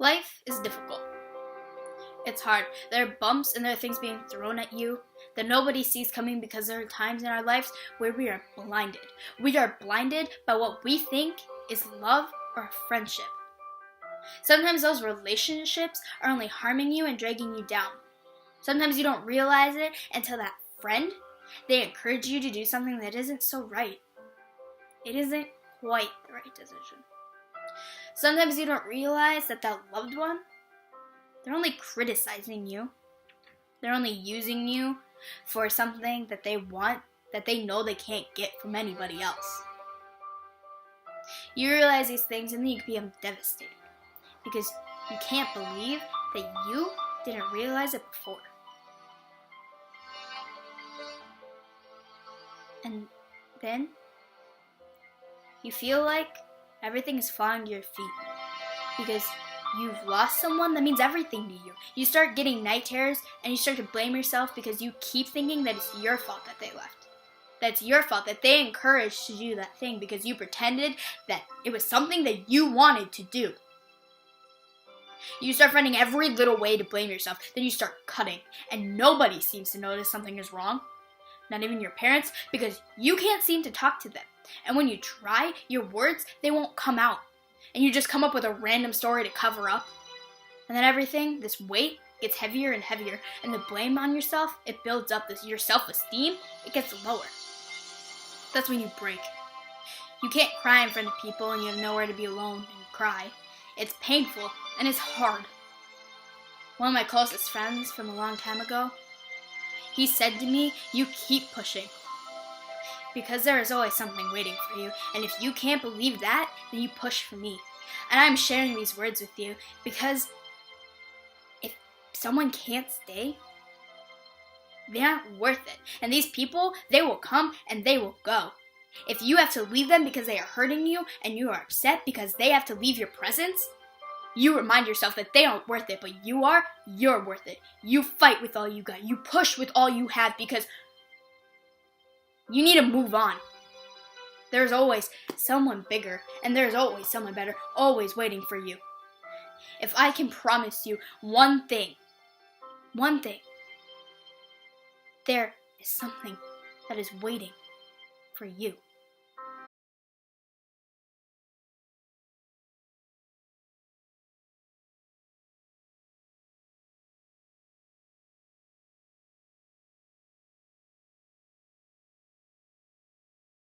Life is difficult. It's hard. There are bumps and there are things being thrown at you that nobody sees coming because there are times in our lives where we are blinded. We are blinded by what we think is love or a friendship. Sometimes those relationships are only harming you and dragging you down. Sometimes you don't realize it until that friend, they encourage you to do something that isn't so right. It isn't quite the right decision. Sometimes you don't realize that loved one, they're only criticizing you. They're only using you for something that they want, that they know they can't get from anybody else. You realize these things and then you become devastated because you can't believe that you didn't realize it before. And then you feel like everything is falling to your feet because you've lost someone that means everything to you. You start getting night terrors and you start to blame yourself because you keep thinking that it's your fault that they left. That's your fault, that they encouraged to do that thing because you pretended that it was something that you wanted to do. You start finding every little way to blame yourself. Then you start cutting and nobody seems to notice something is wrong. Not even your parents, because you can't seem to talk to them. And when you try, your words, they won't come out. And you just come up with a random story to cover up. And then everything, this weight, gets heavier and heavier. And the blame on yourself, it builds up. Your self-esteem, it gets lower. That's when you break. You can't cry in front of people and you have nowhere to be alone and cry. It's painful and it's hard. One of my closest friends from a long time ago, he said to me, you keep pushing. Because there is always something waiting for you. And if you can't believe that, then you push for me. And I'm sharing these words with you because if someone can't stay, they aren't worth it. And these people, they will come and they will go. If you have to leave them because they are hurting you and you are upset because they have to leave your presence, you remind yourself that they aren't worth it, but you're worth it. You fight with all you got. You push with all you have because you need to move on. There's always someone bigger and there's always someone better, always waiting for you. If I can promise you one thing, there is something that is waiting for you.